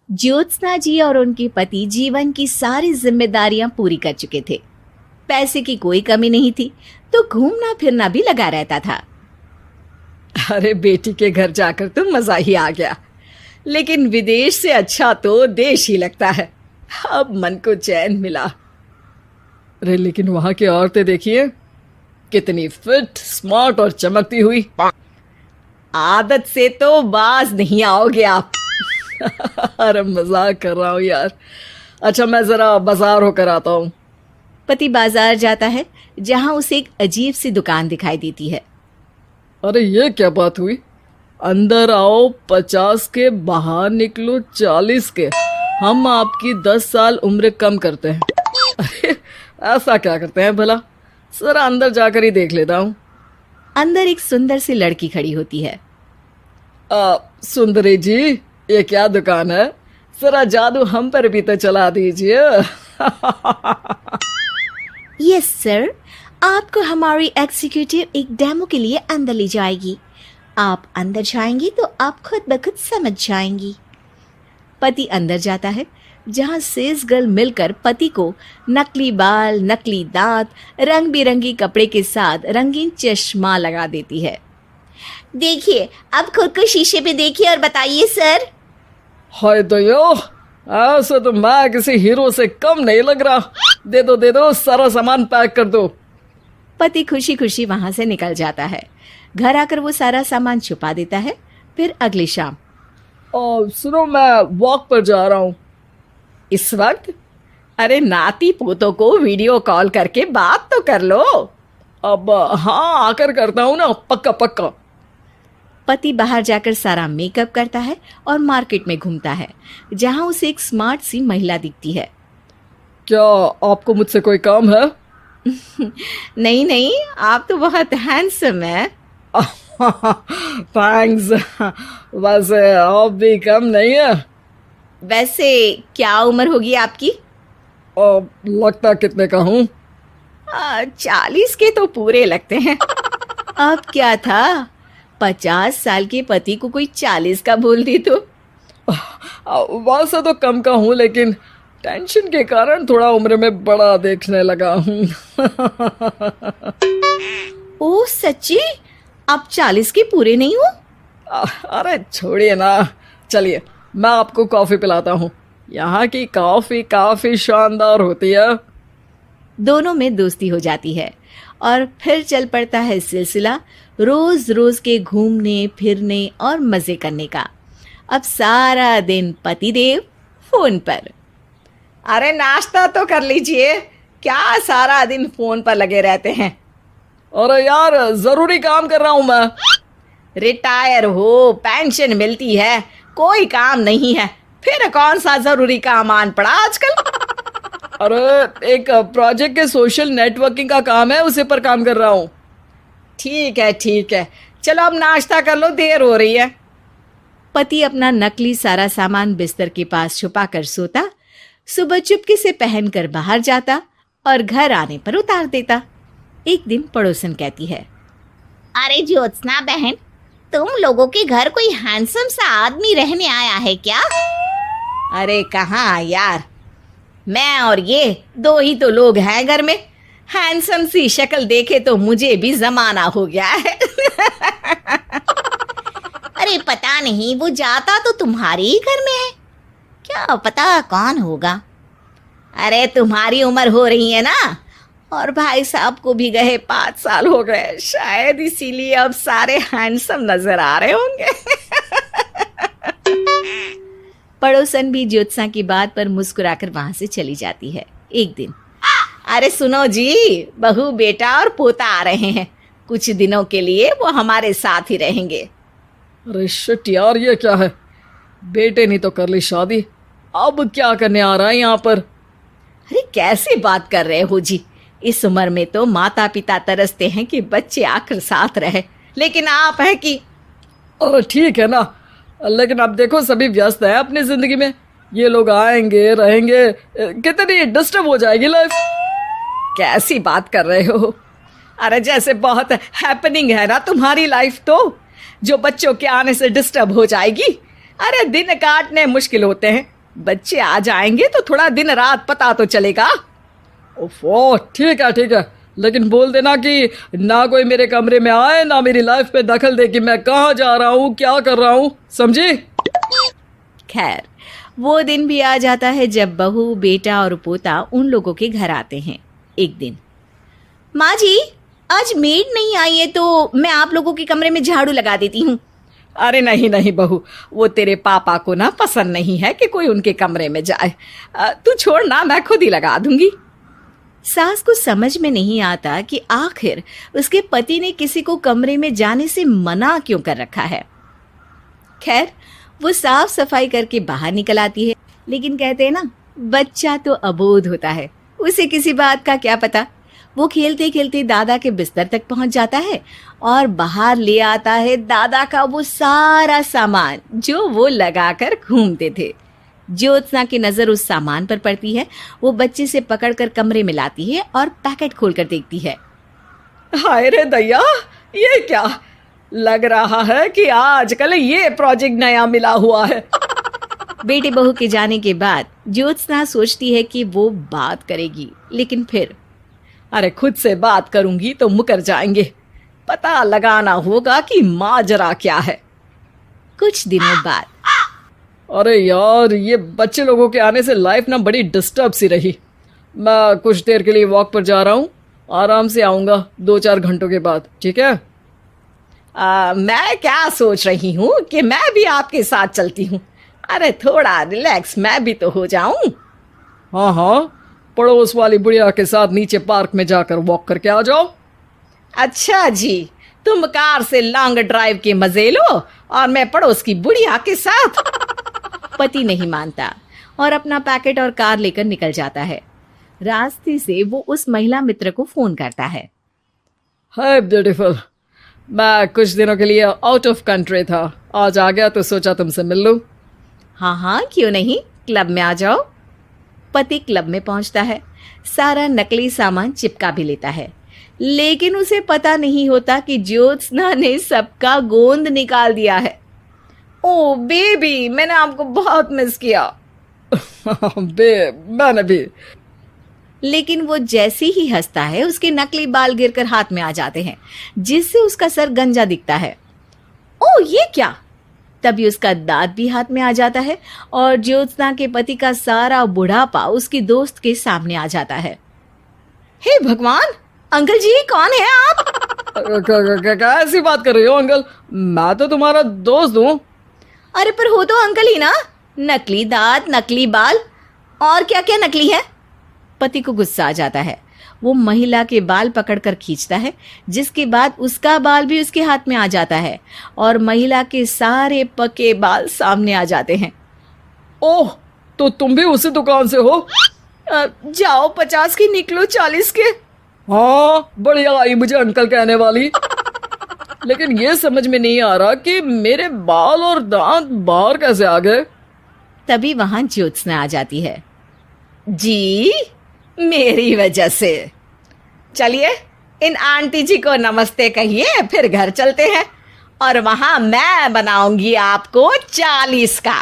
ज्योत्सना जी और उनके पति जीवन की सारी जिम्मेदारियां पूरी कर चुके थे। पैसे की कोई कमी नहीं थी, तो घूमना फिरना भी लगा रहता था। अरे बेटी के घर जाकर तो मजा ही आ गया, लेकिन विदेश से अच्छा तो देश ही लगता है। अब मन को चैन मिला। अरे लेकिन वहां की औरतें देखिए, कितनी फिट, स्मार्ट और चमकती हुई। आदत से तो बाज नहीं आओगे आप। अरे मजाक कर रहा हूँ यार। अच्छा मैं जरा बाजार होकर आता हूँ। पति बाजार जाता है, जहां उसे एक अजीब सी दुकान दिखाई देती है। अरे ये क्या बात हुई? अंदर आओ 50 के, बाहर निकलो 40 के। हम आपकी 10 साल उम्र कम करते हैं। अरे ऐसा क्या करते हैं भला? जरा अंदर जाकर ही देख लेता हूँ। अंदर एक सुंदर सी लड़की खड़ी होती है। सुंदरी जी, ये क्या दुकान है? जरा जादू हम पर भी तो चला दीजिए। यस सर, आपको हमारी एग्जीक्यूटिव एक डेमो के लिए अंदर ले जाएगी। आप अंदर जाएंगी तो आप खुद ब खुद समझ जाएंगी। पति अंदर जाता है, जहां सेल्स गर्ल मिलकर पति को नकली बाल, नकली दांत, रंग बिरंगी कपड़े के साथ रंगीन चश्मा लगा देती है। देखिए, अब खुद को शीशे पे देखिए और बताइए सर। हाय दयो, ऐसे तो मैं किसी हीरो से कम नहीं लग रहा। दे दो, सारा सामान पैक कर दो। पति खुशी खुशी वहां से निकल जाता है। घर आकर वो सारा सामान छुपा देता है। फिर अगली शाम। सुनो, मैं वॉक पर जा रहा हूँ। इस वक्त? अरे नाती पोतों को वीडियो कॉल करके बात तो कर लो। अब हाँ, आकर करता हूँ ना, पक्का पक्का। पति बाहर जाकर सारा मेकअप करता है और मार्केट में घूमता है, जहां उसे एक स्मार्ट सी महिला दिखती है। क्या आपको मुझसे कोई काम है? नहीं नहीं, आप तो बहुत हैंडसम हैं। थैंक्स। वैसे आप भी कम नहीं है। वैसे क्या उम्र होगी आपकी? लगता कितने का हूँ? 40 के तो पूरे लगते हैं। अब क्या था, 50 साल के पति को कोई 40 का बोल दी तो। वैसे तो कम का हूँ, लेकिन टेंशन के कारण थोड़ा उम्र में बड़ा देखने लगा हूँ। ओह सच्ची? आप 40 के पूरे नहीं हो? अरे छोड़िए ना, चलिए मैं आपको कॉफी पिलाता हूँ। यहाँ की कॉफी काफी शानदार होती है। दोनों में दोस्ती हो जाती है और फिर चल पड़ता है सिलसिला रोज रोज के घूमने फिरने और मजे करने का। अब सारा दिन पतिदेव फोन पर। अरे नाश्ता तो कर लीजिए, क्या सारा दिन फोन पर लगे रहते हैं? अरे यार, जरूरी काम कर रहा हूँ मैं। रिटायर हो, पेंशन मिलती है, कोई काम नहीं है, फिर कौन सा जरूरी काम आन पड़ा आजकल? अरे एक प्रोजेक्ट के सोशल नेटवर्किंग का काम है, उसी पर काम कर रहा हूँ। ठीक है, चलो अब नाश्ता कर लो, देर हो रही है। पति अपना नकली सारा सामान बिस्तर के पास छुपा कर सोता, सुबह चुपके से पहनकर बाहर जाता और घर आने पर उतार देता। एक दिन पड़ोसन कहती है, अरे ज्योत्सना बहन, तुम लोगों के घर कोई हैंडसम सा आदमी रहने आया है क्या? अरे कहाँ यार, मैं और ये दो ही तो लोग हैं घर में। हैंडसम सी शक्ल देखे तो मुझे भी जमाना हो गया है। अरे पता नहीं, वो जाता तो तुम्हारे ही घर में है, क्या पता कौन होगा। अरे तुम्हारी उम्र हो रही है ना, और भाई साहब को भी गए 5 साल हो गए, शायद इसीलिए अब सारे हैंडसम नजर आ रहे होंगे। पड़ोसन भी ज्योत्सना की बात पर मुस्कुराकर वहां से चली जाती है। एक दिन, अरे सुनो जी, बहू बेटा और पोता आ रहे हैं, कुछ दिनों के लिए वो हमारे साथ ही रहेंगे। अरे शिट यार, ये क्या है? बेटे ने तो कर ली शादी, अब क्या करने आ रहा है यहाँ पर? अरे कैसी बात कर रहे हो जी, इस उम्र में तो माता पिता तरसते हैं कि बच्चे आकर साथ रहे, लेकिन आप है कि। अरे ठीक है ना, लेकिन अब देखो सभी व्यस्त हैं अपनी जिंदगी में, ये लोग आएंगे रहेंगे, कितनी डिस्टर्ब हो जाएगी लाइफ। कैसी बात कर रहे हो? अरे जैसे बहुत हैपनिंग है ना तुम्हारी लाइफ, तो जो बच्चों के आने से डिस्टर्ब हो जाएगी। अरे दिन काटने मुश्किल होते हैं, बच्चे आ जाएंगे तो थोड़ा दिन रात पता तो चलेगा। ओफो, ठीक है, लेकिन बोल देना कि ना कोई मेरे कमरे में आए, ना मेरी लाइफ पे दखल दे कि मैं कहाँ जा रहा हूँ, क्या कर रहा हूँ, समझी? खैर, वो दिन भी आ जाता है जब बहू, बेटा और पोता उन लोगों के घर आते हैं। एक दिन, माँ जी, आज मेड नहीं आई है तो मैं आप लोगों के कमरे में झाड़ू लगा देती हूँ। अरे नहीं बहू, वो तेरे पापा को ना पसंद नहीं है कि कोई उनके कमरे में जाए। तू छोड़ ना, मैं खुद ही लगा दूंगी। सास को समझ में नहीं आता कि आखिर उसके पति ने किसी को कमरे में जाने से मना क्यों कर रखा है। खैर, वो साफ सफाई करके बाहर निकल आती है, लेकिन कहते हैं ना, बच्चा तो अबोध होता है, उसे किसी बात का क्या पता। वो खेलते खेलते दादा के बिस्तर तक पहुंच जाता है और बाहर ले आता है दादा का वो सारा सामान जो वो लगाकर घूमते थे। ज्योत्सना की नजर उस सामान पर पड़ती है। वो बच्चे से पकड़कर कमरे में लाती है और पैकेट खोलकर देखती है। हाय रे दैया, ये क्या? लग रहा है कि आजकल ये प्रोजेक्ट नया मिला हुआ है। बेटे बहू के जाने के बाद ज्योत्सना सोचती है कि वो बात करेगी, लेकिन फिर अरे खुद से बात करूंगी तो मुकर जाएंगे। पता लगाना होगा कि माजरा क्या है। कुछ दिनों बाद, अरे यार, ये बच्चे लोगों के आने से लाइफ ना बड़ी डिस्टर्ब सी रही। मैं कुछ देर के लिए वॉक पर जा रहा हूँ, आराम से आऊँगा 2-4 घंटों के बाद, ठीक है? मैं क्या सोच रही हूँ कि मैं भी आपके साथ चलती हूँ। अरे थोड़ा रिलैक्स मैं भी तो हो जाऊं। हाँ, पड़ोस वाली बुढ़िया के साथ नीचे पार्क में जाकर वॉक करके आ जाओ। अच्छा जी, तुम कार से लॉन्ग ड्राइव के मजे लो और मैं पड़ोस की बुढ़िया के साथ। पति नहीं मानता और अपना पैकेट और कार लेकर निकल जाता है। रास्ते से वो उस महिला मित्र को फोन करता है। हाय ब्यूटीफुल, मैं कुछ दिनों के लिए आउट ऑफ कंट्री था, आज आ गया तो सोचा तुमसे मिल लूं। हाँ, क्यों नहीं, क्लब में आ जाओ। पति क्लब में पहुंचता है, सारा नकली सामान चिपका भी लेता है, लेकिन उसे पता नहीं होता कि ज्योत्सना ने सबका गोंद निकाल दिया है। ओ बेबी, मैंने आपको बहुत मिस किया। मैंने भी। लेकिन वो जैसे ही हंसता है, उसके नकली बाल गिरकर हाथ में आ जाते हैं, जिससे उसका सर गंजा दिखता है। ओ ये क्या? तभी उसका दांत भी हाथ में आ जाता है और ज्योत्सना के पति का सारा बुढ़ापा उसकी दोस्त के सामने आ जाता है। हे भगवान, अंकल जी कौन है आप? क्या ऐसी बात कर रही हो अंकल? मैं तो तुम्हारा दोस्त हूँ। अरे पर हो तो अंकल ही ना। नकली दांत, नकली बाल और क्या क्या नकली है। पति को गुस्सा आ जाता है। वो महिला के बाल पकड़कर खींचता है, जिसके बाद उसका बाल भी उसके हाथ में आ जाता है और महिला के सारे पके बाल सामने आ जाते हैं। ओह, तो तुम भी उसी दुकान से हो? जाओ 50 की निकलो 40 के। हाँ, बढ़िया आई मुझे अंकल कहने वाली। लेकिन ये समझ में नहीं आ रहा कि मेरे बाल और दांत बाहर कैसे आ गए। तभी वहां ज्योत्सना आ जाती है। जी, मेरी वजह से। चलिए इन आंटी जी को नमस्ते कहिए, फिर घर चलते हैं और वहां मैं बनाऊंगी आपको 40 का।